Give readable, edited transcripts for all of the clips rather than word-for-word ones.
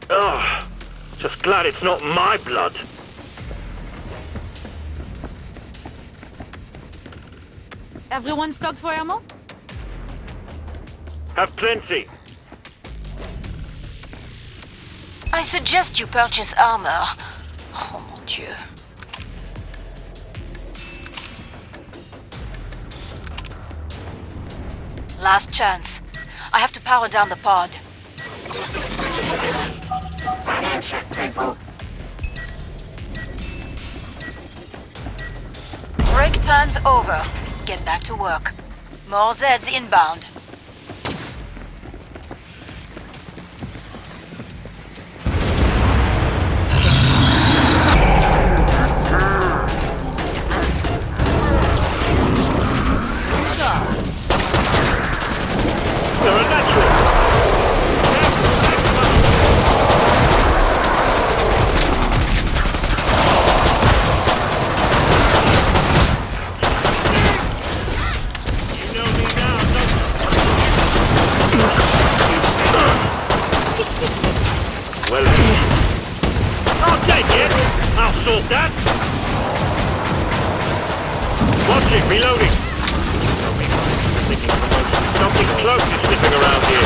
Oh, just glad it's not my blood. Everyone stocked for ammo? Have plenty. I suggest you purchase armor. Oh mon Dieu. Last chance. I have to power down the pod. Break time's over. Get back to work. More Zeds inbound. They're a natural. You know me now, don't you? Well, I'll take it. I'll sort that. Watch it, reloading. Something close is slipping around here.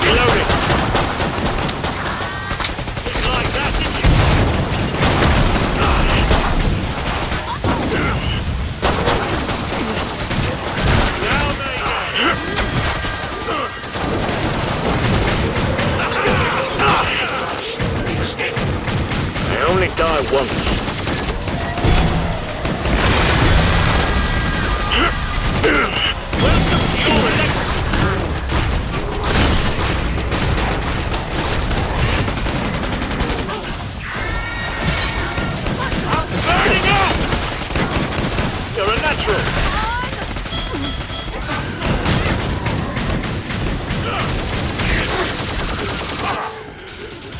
Reloading. Didn't like that, did you? Now they I only die once. Welcome to your next. I'm burning up! You're a natural.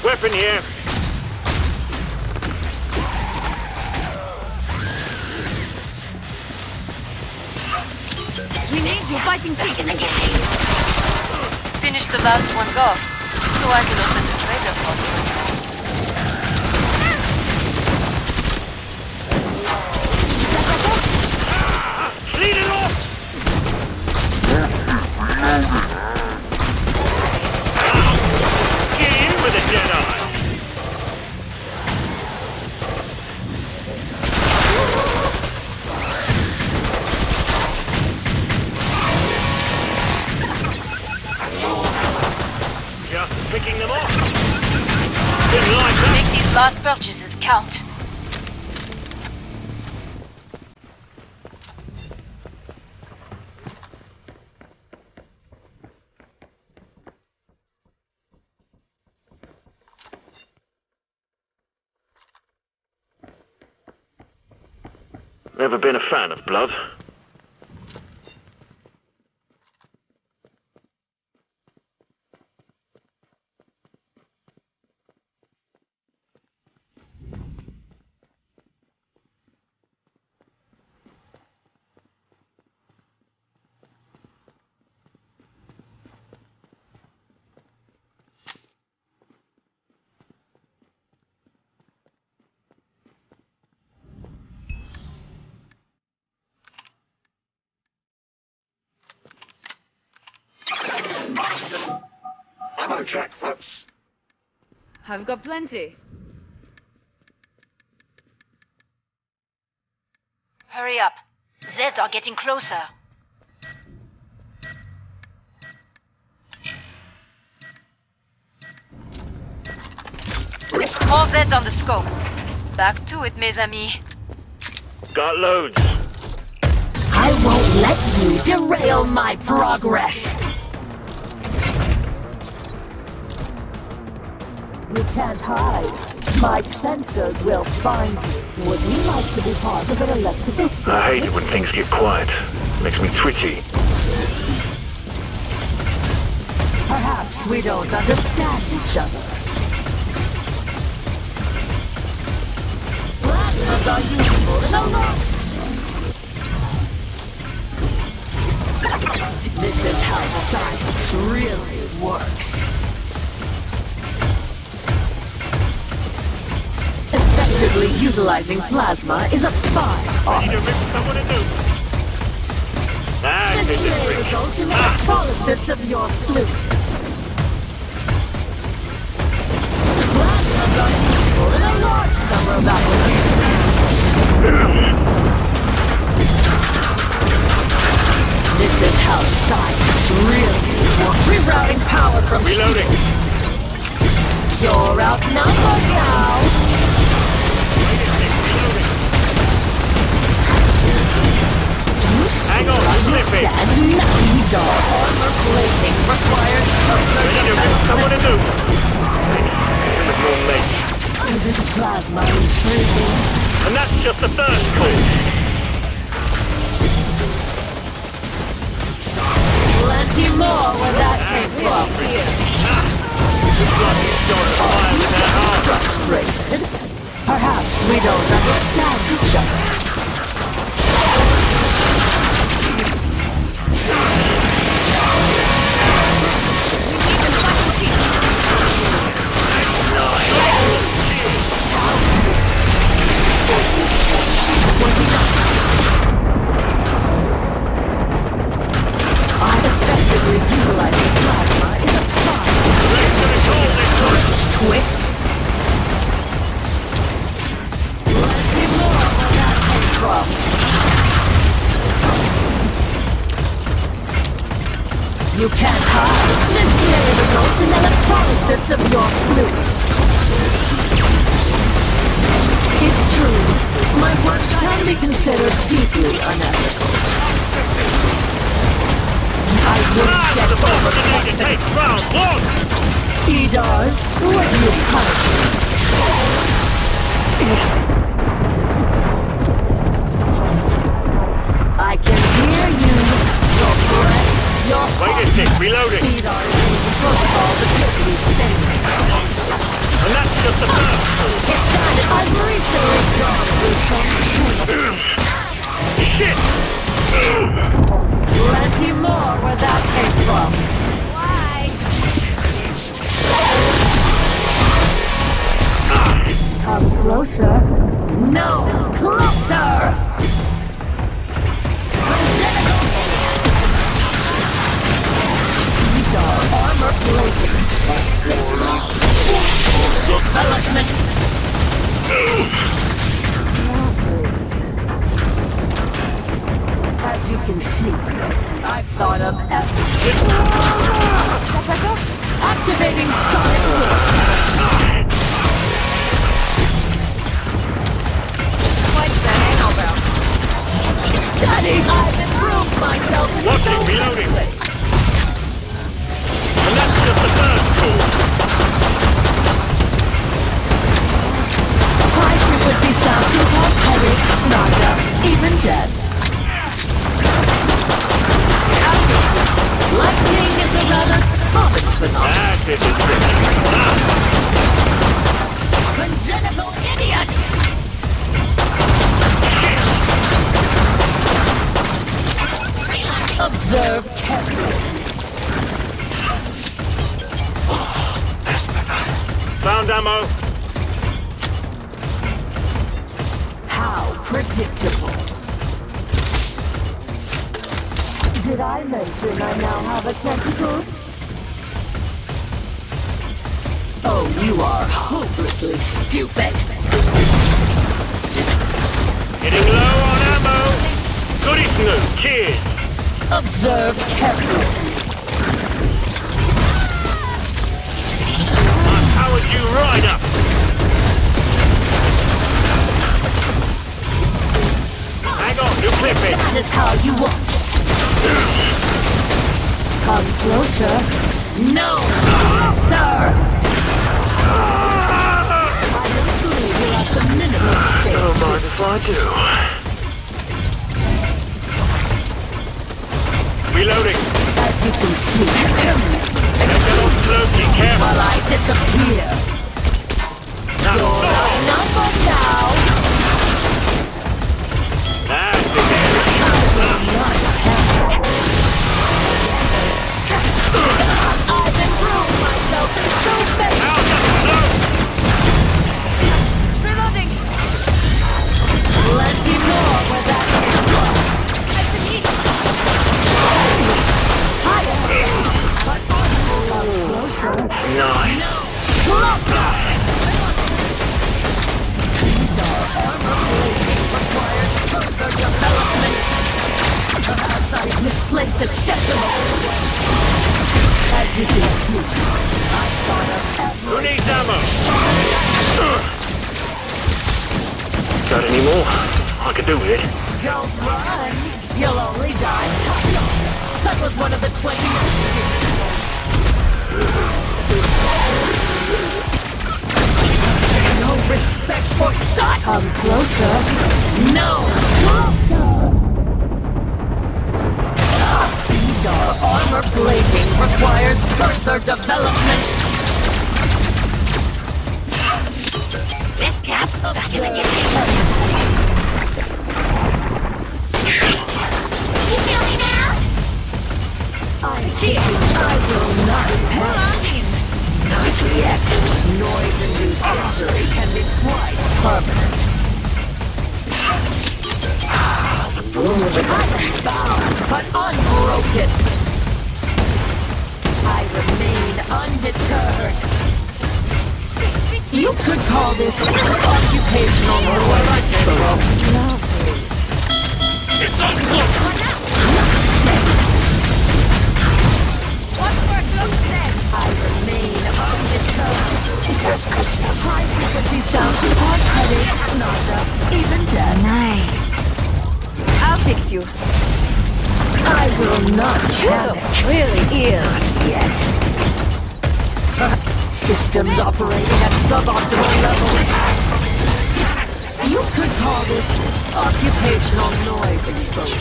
Weapon here. We need you fighting feet in the game! Finish the last ones off, so I can open the trailer pod. Lead it off! Get in with a Jedi! Just picking them off. Didn't like that. Make these last purchases count. Never been a fan of blood. Ammo check, folks. I've got plenty. Hurry up. Zeds are getting closer. More Zeds on the scope. Back to it, mes amis. Got loads. I won't let you derail my progress. You can't hide. My sensors will find you. Would you like to be part of an electrical... I hate it when things get quiet. Makes me twitchy. Perhaps we don't understand each other. plasmas are useful in a lot. This is how science really works. Effectively utilizing plasma is a fine Ready art. to rip someone a new. That This is may a result in trick. electrolysis of your fluids. Plasmas are useful in a large number of applications. This is how science really works. Rerouting power from Reloading. secrets. You're outnumbered now. You Hang still on, understand nothing. Our armor plating requires further Ready to rip someone a development. new. With more legs. Is this plasma intriguing? And that's just the first call. Plenty more where that came from. Fire with their heart. Frustrated? Perhaps we don't understand each other. I'm effectively utilizing plasma in a twist. Plenty more where that came from. You can't hide. This may result in electrolysis of your fluids. It's true. My work can be considered deeply unethical. I wouldn't get The boss over doesn't need to take round one. Edars, would you punish me? I can hear you. Your breath, your Wait a sec, reloading. Edars, protocols appear to be failing. And that's just the first call. I've recently gone through some Shit! plenty more where that came from. Why? Come closer. No, closer! Congenital These are armor plating. Development. As you can see, I've thought of everything. Activating sonic boom. What's that angle about? Daddy, I've improved myself in Watch so it, many reloading. ways. And that's just the first call. High-frequency sound can cause headaches, nausea, even death. Lightning is a rather common phenomenon. That is a trick. Congenital idiots! Observe carefully. Found ammo. How predictable. Did I mention I now have a tentacle? Oh, you are hopelessly stupid. Getting low on ammo. Goody Snoop. Cheers. Observe carefully. How would you ride up? Hang on, new clip it. That is how you want it. Come closer. No! Closer! I don't believe you're at the minimum safe Mind distance. if I do? Reloading. As you can see, Get off slowly, careful. while I disappear. Now, You're stop. outnumbered now. As you can see, I thought of Who needs ammo? Got any more? I could do with it. don't run. You'll only die tough. That was one of the 20 No respect for sight. Come closer. No. Our armor plating requires further development. This cat's back in the game. You feel me now? I will not panic. Not yet. Noise-induced injury can be quite permanent. I'm bound, but unbroken. I remain undeterred. You could call this occupational noise. It's uncloaked! What's for close then? I remain undeterred. That's good stuff. High-frequency sound cause headaches, nausea, even death. Nice. I'll fix you. I will not panic. Really ill. Yet. Systems operating at suboptimal levels. You could call this occupational noise exposure.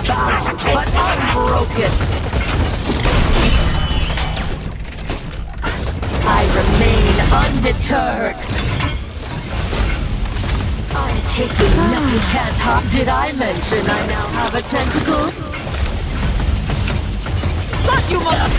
Bound, but unbroken. I remain undeterred. I'm taking nothing can't harm. Did I mention I now have a tentacle? Not you, mother!